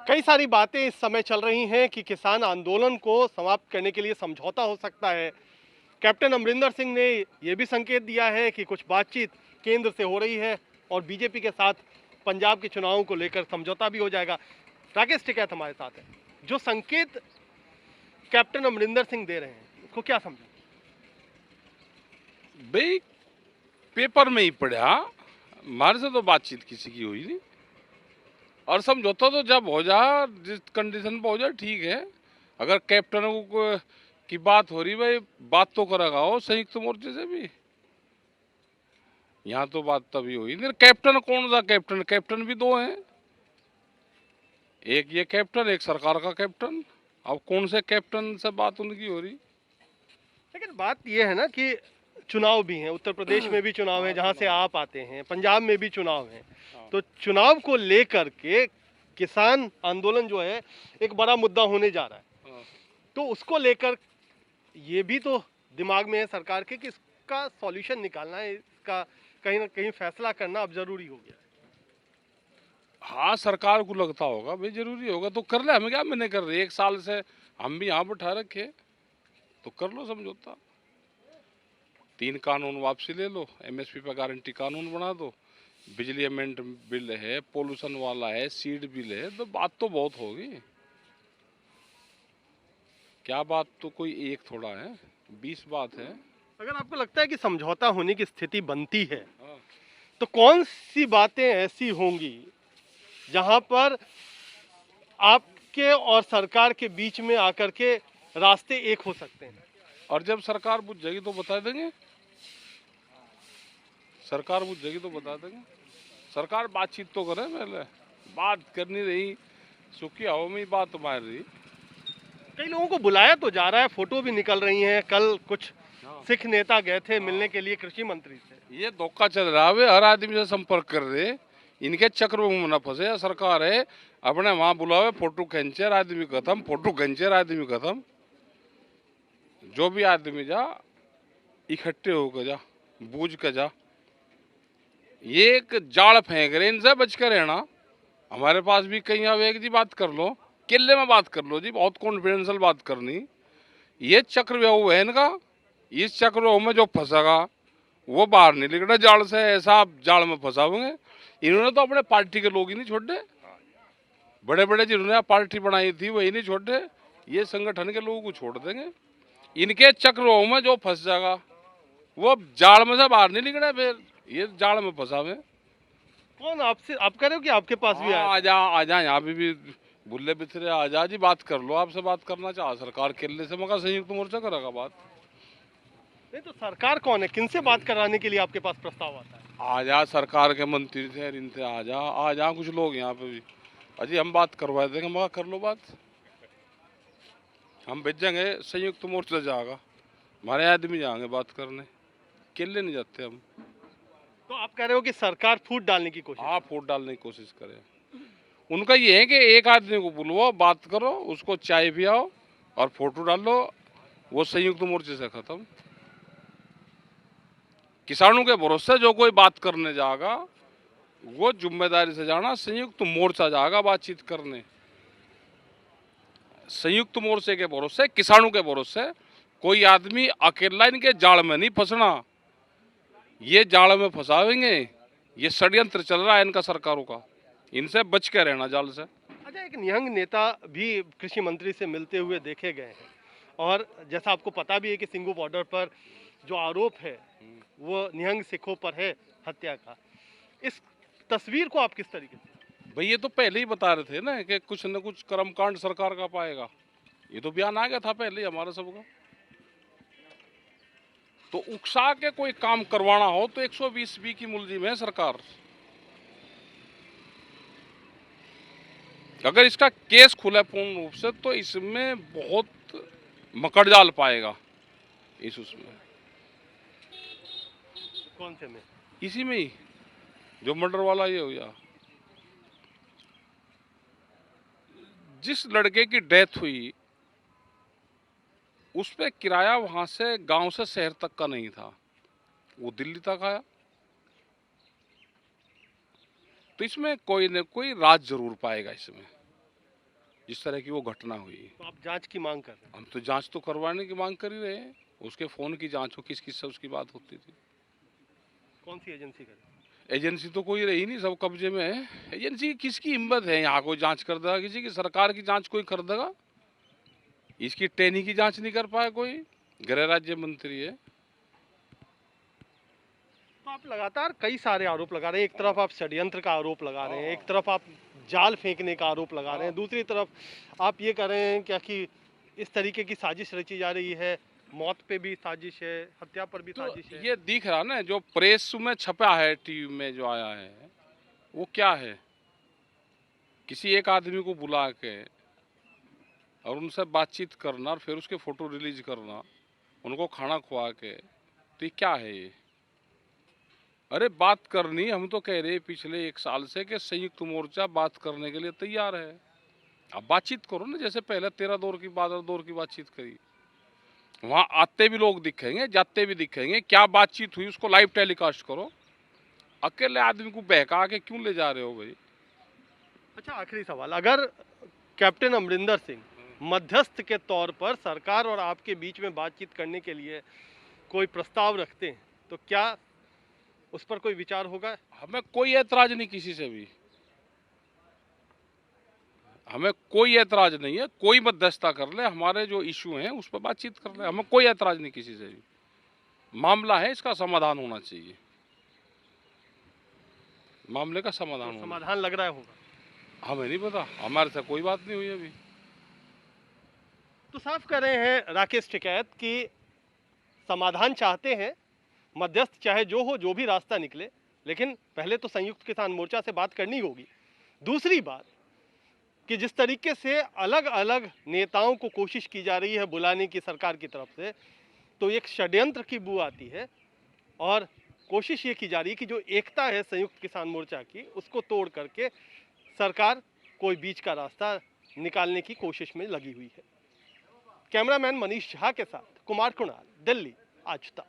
कई सारी बातें इस समय चल रही हैं कि किसान आंदोलन को समाप्त करने के लिए समझौता हो सकता है। कैप्टन अमरिंदर सिंह ने यह भी संकेत दिया है कि कुछ बातचीत केंद्र से हो रही है और बीजेपी के साथ पंजाब के चुनावों को लेकर समझौता भी हो जाएगा। राकेश टिकैत हमारे साथ है। जो संकेत कैप्टन अमरिंदर सिंह दे रहे हैं उसको क्या समझें? भाई पेपर में ही पढ़ा, हमारे से तो बातचीत किसी की हुई नहीं। और समझौता तो जब हो जाए, जिस कंडीशन पे हो जाए ठीक है। अगर कैप्टन की बात हो रही, भाई बात तो करेगा हो संयुक्त मोर्चे से भी। यहाँ तो बात तभी हुई नहीं। कैप्टन कौन सा कैप्टन? कैप्टन भी दो हैं, एक ये कैप्टन, एक सरकार का कैप्टन। अब कौन से कैप्टन से बात उनकी हो रही? लेकिन बात यह है ना कि चुनाव भी हैं, उत्तर प्रदेश में भी चुनाव है जहां से आप आते हैं, पंजाब में भी चुनाव है। तो चुनाव को लेकर के किसान आंदोलन जो है एक बड़ा मुद्दा होने जा रहा है। तो उसको लेकर ये भी तो दिमाग में है सरकार के कि इसका सॉल्यूशन निकालना है, इसका कहीं ना कहीं फैसला करना अब जरूरी हो गया है। हाँ, सरकार को लगता होगा भाई जरूरी होगा तो कर ले, हमें क्या मैंने कर रहे, 1 साल से हम भी यहाँ बैठा रखे, तो कर लो समझौता। 3 कानून वापसी ले लो, एमएसपी पर गारंटी कानून बना दो, बिजली अमेंड बिल है, पोल्यूशन वाला है, सीड बिल है, तो बात तो बहुत होगी। क्या बात तो कोई एक थोड़ा है, 20 बात है। अगर आपको लगता है कि समझौता होने की स्थिति बनती है हाँ। तो कौन सी बातें ऐसी होंगी जहां पर आपके और सरकार के बीच में आकर के रास्ते एक हो सकते हैं? और जब सरकार बुझ जाएगी तो बता देंगे, सरकार बुझ जाएगी तो बता देंगे। सरकार बातचीत तो करे, पहले बात करनी रही, सुखी हवा में ही बात मार रही। कई लोगों को बुलाया तो जा रहा है, फोटो भी निकल रही हैं। कल कुछ सिख नेता गए थे मिलने के लिए कृषि मंत्री से। ये धोखा चल रहा है, हर आदमी से संपर्क कर रहे, इनके चक्र में न फंसे। सरकार है अपने वहां बुलावे, फोटो खींचे आदमी खत्म, फोटो खींचे आदमी खत्म। जो भी आदमी जा इकट्ठे होकर जा, बूझ कर जा। ये एक जाल फेंक रहे, इनसे बच कर रहना। हमारे पास भी कहीं अब एक जी बात कर लो, किले में बात कर लो जी, बहुत कॉन्फिडेंशियल बात करनी। ये चक्रव्यूह है इनका, इस चक्रव्यूह में जो फंसेगा वो बाहर नहीं निकलना जाल से। ऐसा आप जाल में फंसाओगे। इन्होंने तो अपने पार्टी के लोग ही नहीं छोड़े, बड़े बड़े जिन्होंने पार्टी बनाई थी वही नहीं छोड़े, ये संगठन के लोगों को छोड़ देंगे। इनके चक्रव्यूह में जो फंस जाएगा वो जाल में से बाहर नहीं निकले, फिर ये जाल में फंसावे। कौन आपसे, आप कह रहे हो कि आपके पास भी आया था? आ जा यहाँ भी बुल्ले बिथरे आ जा जी, बात कर लो। आपसे बात करना चाह सरकार केले से, मगर संयुक्त मोर्चा करेगा बात। नहीं तो सरकार कौन है, किनसे बात कराने के लिए आपके पास प्रस्ताव आता है? आ जा, सरकार के मंत्री थे इनसे आ जा कुछ लोग यहाँ पे भी। अजी हम बात करवा देंगे, मगर कर लो बात, हम भेजेंगे। संयुक्त मोर्चा जाएगा, हमारे आदमी जाएंगे बात करने, केले नहीं जाते हम। तो आप कह रहे हो कि सरकार फूट डालने की कोशिश? हाँ, फूट डालने की कोशिश करें। उनका ये है कि एक आदमी को बुलवाओ, बात करो, उसको चाय पियाओ और फोटो डाल लो, वो संयुक्त मोर्चे से खत्म। किसानों के भरोसे जो कोई बात करने जाएगा वो जिम्मेदारी से जाना, संयुक्त मोर्चा जाएगा बातचीत करने। संयुक्त मोर्चे के भरोसे, किसानों के भरोसे कोई आदमी अकेला इनके जाल में नहीं फंसना। ये जाल में फंसावेंगे, ये षड्यंत्र चल रहा है इनका सरकारों का, इनसे बच के रहना जाल से। अच्छा, एक निहंग नेता भी कृषि मंत्री से मिलते हुए देखे गए हैं और जैसा आपको पता भी है कि सिंगू बॉर्डर पर जो आरोप है वो निहंग सिखों पर है, हत्या का। इस तस्वीर को आप किस तरीके से? भाई ये तो पहले ही बता रहे थे ना कि कुछ न कुछ कर्मकांड सरकार का पाएगा, ये तो बयान आ गया था पहले ही हमारा सबका। तो उकसा के कोई काम करवाना हो तो 120 की मुलजिम है सरकार। अगर इसका केस खुले पूर्ण रूप से तो इसमें बहुत मकड़जाल पाएगा। इस उसमें कौन से में? इसी में ही जो मर्डर वाला ये हो गया, जिस लड़के की डेथ हुई उस पे किराया वहां से गांव से शहर तक का नहीं था, वो दिल्ली तक आया। तो इसमें कोई न कोई राज जरूर पाएगा इसमें। जिस तरह की वो घटना हुई। तो आप जांच की मांग कर रहे हैं। हम तो जांच तो करवाने की मांग कर ही रहे हैं। उसके फ़ोन की जांच हो, किस किस से उसकी बात होती थी। कौन सी एजेंसी करे? एजेंसी तो कोई रही नहीं, सब कब्जे में है। एजेंसी की किसकी हिम्मत है यहाँ कोई जांच कर देगा? किसी की सरकार की जांच कोई कर देगा? इसकी टेनी की जांच नहीं कर पाया कोई। गृह राज्य मंत्री है। तो आप लगातार कई सारे आरोप लगा रहे हैं। एक तरफ आप षड्यंत्र का आरोप लगा रहे हैं, एक तरफ आप जाल फेंकने का आरोप लगा रहे हैं, दूसरी तरफ आप ये कह रहे हैं क्या कि इस तरीके की साजिश रची जा रही है, मौत पे भी साजिश है, हत्या पर भी तो साजिश है। ये दिख रहा ना, जो प्रेस में छपा है, टीवी में जो आया है, वो क्या है? किसी एक आदमी को बुला के और उनसे बातचीत करना और फिर उसके फोटो रिलीज करना, उनको खाना खुआ के, तो ये क्या है ये? अरे बात करनी, हम तो कह रहे हैं पिछले 1 साल से कि संयुक्त मोर्चा बात करने के लिए तैयार है। अब बातचीत करो ना, जैसे पहले 13 दौर की 12 दौर की बातचीत करी। वहाँ आते भी लोग दिखेंगे, जाते भी दिखेंगे। क्या बातचीत हुई उसको लाइव टेलीकास्ट करो। अकेले आदमी को बहका के क्यों ले जा रहे हो भाई? अच्छा, आखिरी सवाल, अगर कैप्टन अमरिंदर सिंह मध्यस्थ के तौर पर सरकार और आपके बीच में बातचीत करने के लिए कोई प्रस्ताव रखते हैं तो क्या उस पर कोई विचार होगा? हमें कोई ऐतराज नहीं किसी से भी। हमें कोई ऐतराज नहीं है, कोई मध्यस्थता कर ले, हमारे जो इशू हैं उस पर बातचीत कर ले, हमें कोई ऐतराज नहीं किसी से भी। मामला है, इसका समाधान होना चाहिए। मामले का समाधान तो होना, समाधान लग रहा है होगा। हमें नहीं पता, हमारे से कोई बात नहीं हुई अभी। तो साफ कर रहे हैं राकेश टिकैत कि समाधान चाहते हैं, मध्यस्थ चाहे जो हो, जो भी रास्ता निकले, लेकिन पहले तो संयुक्त किसान मोर्चा से बात करनी होगी। दूसरी बात कि जिस तरीके से अलग अलग नेताओं को कोशिश की जा रही है बुलाने की सरकार की तरफ से, तो एक षड्यंत्र की बू आती है और कोशिश ये की जा रही है कि जो एकता है संयुक्त किसान मोर्चा की, उसको तोड़ करके सरकार कोई बीच का रास्ता निकालने की कोशिश में लगी हुई है। कैमरामैन मनीष झा के साथ कुमार कुणाल, दिल्ली, आज तक।